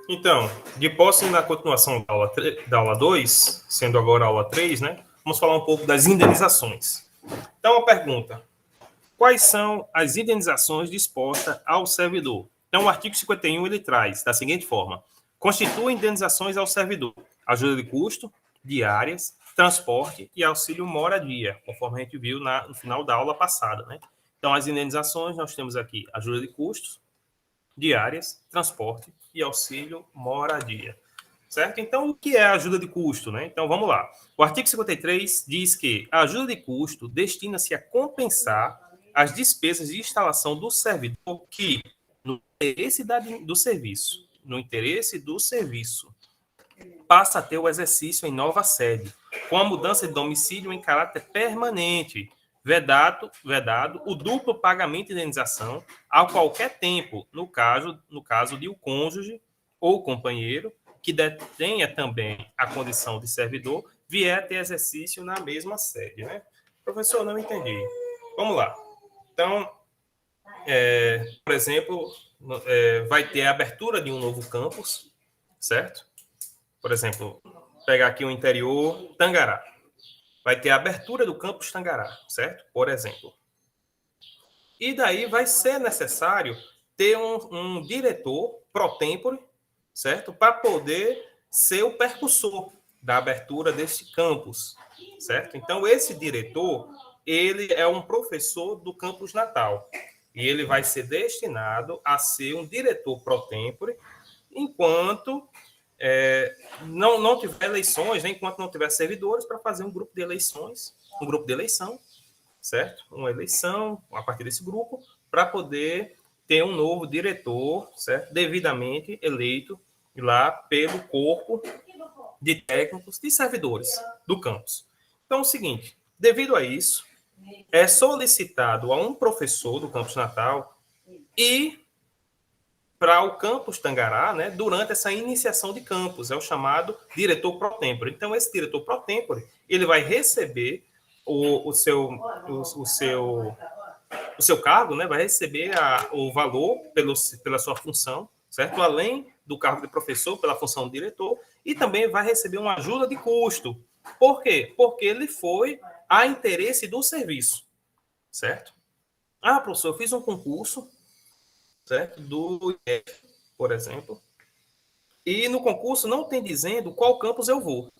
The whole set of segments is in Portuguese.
Então, de posse na continuação da aula 2, sendo agora a aula 3, né? Vamos falar um pouco das indenizações. Então, a pergunta: quais são as indenizações dispostas ao servidor? Então, o artigo 51 ele traz da seguinte forma: constitui indenizações ao servidor, ajuda de custo, diárias, transporte e auxílio moradia, conforme a gente viu no final da aula passada, né? Então, as indenizações, nós temos aqui ajuda de custos, diárias, transporte e auxílio moradia. Certo? Então, o que é a ajuda de custo? Né? Então, vamos lá. O artigo 53 diz que a ajuda de custo destina-se a compensar as despesas de instalação do servidor que, no interesse no interesse do serviço, passa a ter o exercício em nova sede, com a mudança de domicílio em caráter permanente, vedado o duplo pagamento de indenização a qualquer tempo, no caso de o cônjuge ou companheiro que detenha também a condição de servidor vier a ter exercício na mesma sede. Né? Professor, não entendi. Vamos lá. Então, por exemplo, vai ter a abertura de um novo campus, certo? Por exemplo, pegar aqui o interior, Tangará. Vai ter a abertura do campus Tangará, certo? Por exemplo. E daí vai ser necessário ter um diretor pro tempore, certo? Para poder ser o percussor da abertura deste campus, certo? Então, esse diretor, ele é um professor do campus natal. E ele vai ser destinado a ser um diretor pro tempore, enquanto não tiver eleições, né, enquanto não tiver servidores, para fazer um grupo de eleições, um grupo de eleição, certo? Uma eleição a partir desse grupo, para poder ter um novo diretor, certo? Devidamente eleito lá pelo corpo de técnicos, de servidores do campus. Então, é o seguinte, devido a isso, é solicitado a um professor do campus natal e para o campus Tangará, né, durante essa iniciação de campus, é o chamado diretor pro tempore. Então, esse diretor pro tempore, ele vai receber o seu cargo, né, vai receber o valor pela sua função, certo? Além do cargo de professor, pela função de diretor, e também vai receber uma ajuda de custo. Por quê? Porque ele foi a interesse do serviço, certo? Ah, professor, eu fiz um concurso, certo? Do IF, por exemplo, e no concurso não tem dizendo qual campus eu vou,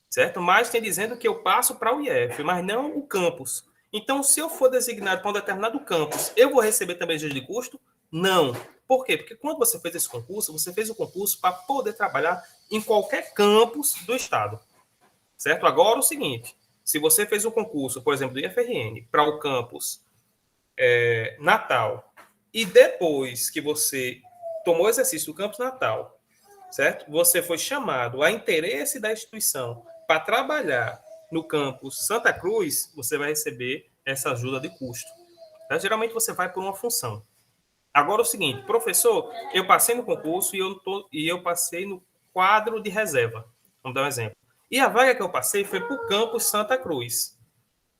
certo? Mas tem dizendo que eu passo para o IF, mas não o campus. Então, se eu for designado para um determinado campus, eu vou receber também ajuda de custo? Não. Por quê? Porque quando você fez esse concurso, você fez o concurso para poder trabalhar em qualquer campus do estado, certo? Agora, o seguinte, se você fez um concurso, por exemplo, do IFRN, para o campus Natal, e depois que você tomou o exercício do campus Natal, certo? Você foi chamado a interesse da instituição para trabalhar no campus Santa Cruz, você vai receber essa ajuda de custo. Tá? Geralmente você vai por uma função. Agora é o seguinte, professor, eu passei no concurso e eu passei no quadro de reserva. Vamos dar um exemplo. E a vaga que eu passei foi para o campus Santa Cruz,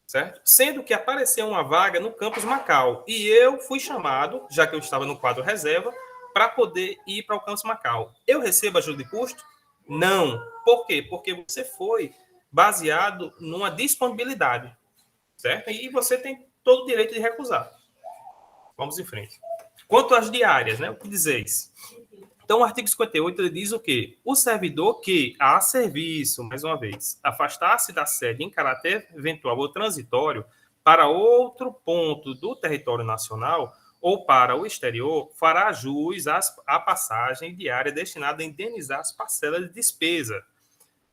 certo? Sendo que apareceu uma vaga no campus Macau. E eu fui chamado, já que eu estava no quadro reserva, para poder ir para o campus Macau. Eu recebo ajuda de custo? Não. Por quê? Porque você foi baseado numa disponibilidade, certo? E você tem todo o direito de recusar. Vamos em frente. Quanto às diárias, né? O que dizeis? Então, o artigo 58 ele diz o quê? O servidor que, a serviço, mais uma vez, afastar-se da sede em caráter eventual ou transitório para outro ponto do território nacional ou para o exterior, fará jus à passagem diária destinada a indenizar as parcelas de despesa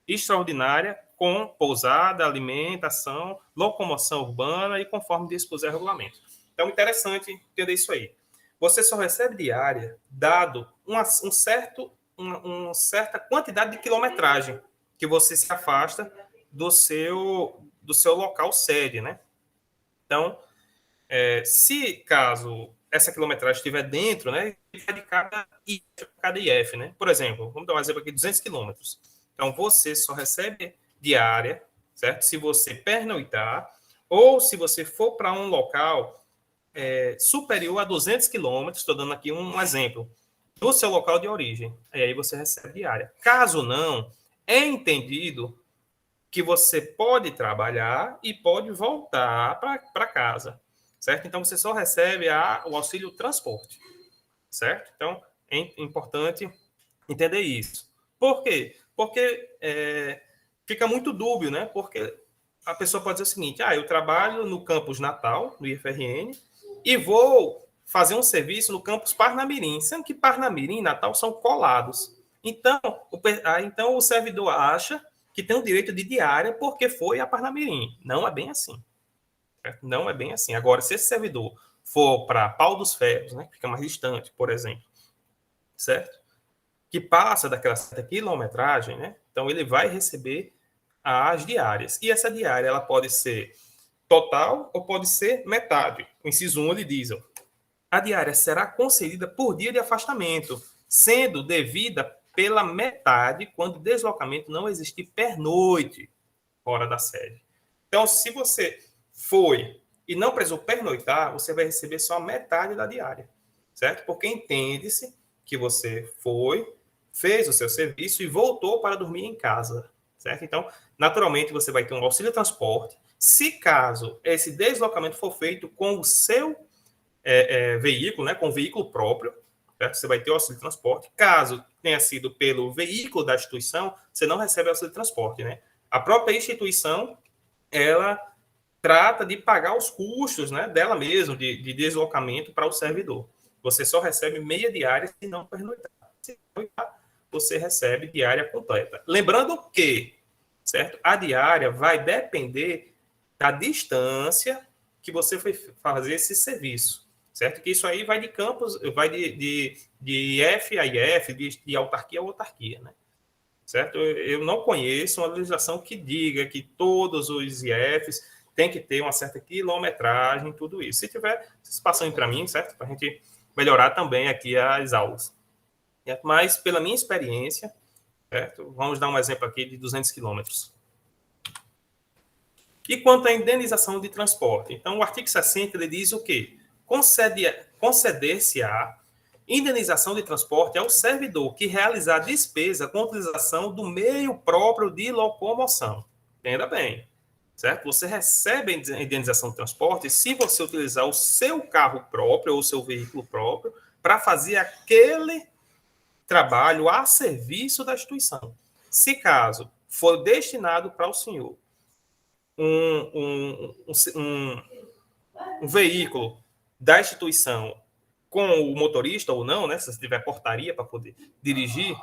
extraordinária com pousada, alimentação, locomoção urbana e conforme dispuser o regulamento. Então, interessante entender isso aí. Você só recebe diária dado uma certa quantidade de quilometragem que você se afasta do seu local sede, né? Então, se caso essa quilometragem estiver dentro, né, de cada IF, né? Por exemplo, vamos dar um exemplo aqui, 200 quilômetros. Então, você só recebe diária, certo? Se você pernoitar ou se você for para um local superior a 200 quilômetros, estou dando aqui um exemplo, no seu local de origem. E aí você recebe diária. Caso não, é entendido que você pode trabalhar e pode voltar para casa, certo? Então, você só recebe o auxílio transporte, certo? Então, é importante entender isso. Por quê? Porque fica muito dúbio, né? Porque a pessoa pode dizer o seguinte, eu trabalho no campus Natal, no IFRN, e vou fazer um serviço no campus Parnamirim, sendo que Parnamirim e Natal são colados. Então, o servidor acha que tem o direito de diária porque foi a Parnamirim. Não é bem assim. Certo? Não é bem assim. Agora, se esse servidor for para Pau dos Ferros, né, que fica mais distante, por exemplo, certo? Que passa daquela certa quilometragem, né? Então, ele vai receber as diárias. E essa diária ela pode ser total ou pode ser metade. O inciso 1 ele diz, a diária será concedida por dia de afastamento, sendo devida pela metade quando o deslocamento não existir pernoite fora da sede. Então, se você foi e não precisou pernoitar, você vai receber só a metade da diária, certo? Porque entende-se que você foi, fez o seu serviço e voltou para dormir em casa, certo? Então, naturalmente, você vai ter um auxílio transporte. Se caso esse deslocamento for feito com o seu veículo, né, com o veículo próprio, certo? Você vai ter o auxílio transporte. Caso tenha sido pelo veículo da instituição, você não recebe auxílio transporte, né? A própria instituição, ela trata de pagar os custos, né, dela mesma, de deslocamento para o servidor. Você só recebe meia diária se não pernoitar. Se pernoitar, você recebe diária completa. Lembrando que, certo? A diária vai depender da distância que você foi fazer esse serviço, certo? Que isso aí vai de campus, vai de F a IF, de autarquia a autarquia, né? Certo? Eu não conheço uma legislação que diga que todos os IFs têm que ter uma certa quilometragem, tudo isso. Se tiver, vocês passam aí para mim, certo? Para a gente melhorar também aqui as aulas. Mas, pela minha experiência, certo? Vamos dar um exemplo aqui de 200 quilômetros. E quanto à indenização de transporte? Então, o artigo 60 ele diz o quê? Conceder-se-á indenização de transporte ao servidor que realizar despesa com utilização do meio próprio de locomoção. Entenda bem, certo? Você recebe a indenização de transporte se você utilizar o seu carro próprio ou o seu veículo próprio para fazer aquele trabalho a serviço da instituição. Se caso for destinado para o senhor um veículo da instituição com o motorista ou não, né? Se você tiver portaria para poder dirigir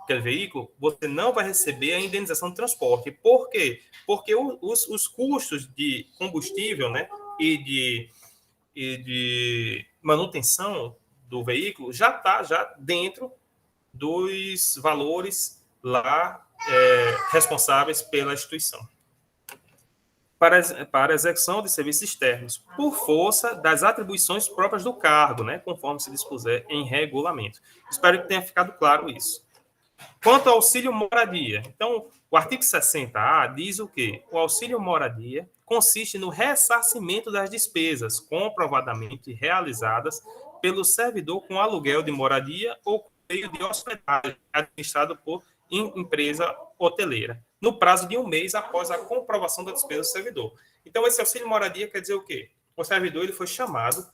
aquele veículo, você não vai receber a indenização de transporte. Por quê? Porque os custos de combustível, né? E de manutenção do veículo já está já dentro dos valores lá responsáveis pela instituição. Para a execução de serviços externos, por força das atribuições próprias do cargo, né, conforme se dispuser em regulamento. Espero que tenha ficado claro isso. Quanto ao auxílio moradia, então, o artigo 60A diz o quê? O auxílio moradia consiste no ressarcimento das despesas comprovadamente realizadas pelo servidor com aluguel de moradia ou meio de hospedagem administrado por empresa hoteleira, no prazo de um mês após a comprovação da despesa do servidor. Então, esse auxílio moradia quer dizer o quê? O servidor ele foi chamado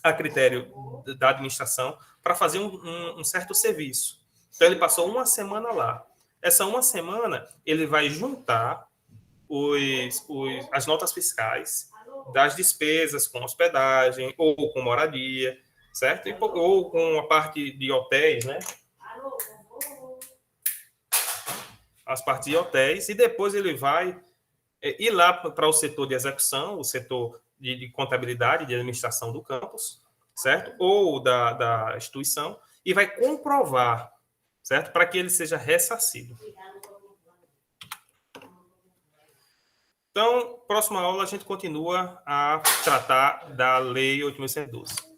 a critério da administração para fazer um certo serviço. Então, ele passou uma semana lá. Essa uma semana, ele vai juntar as notas fiscais das despesas com hospedagem ou com moradia, certo? Ou com a parte de hotéis, né? As partes de hotéis, e depois ele vai ir lá para o setor de execução, o setor de contabilidade, de administração do campus, certo? Ou da instituição, e vai comprovar, certo? Para que ele seja ressarcido. Então, próxima aula a gente continua a tratar da Lei 8.112.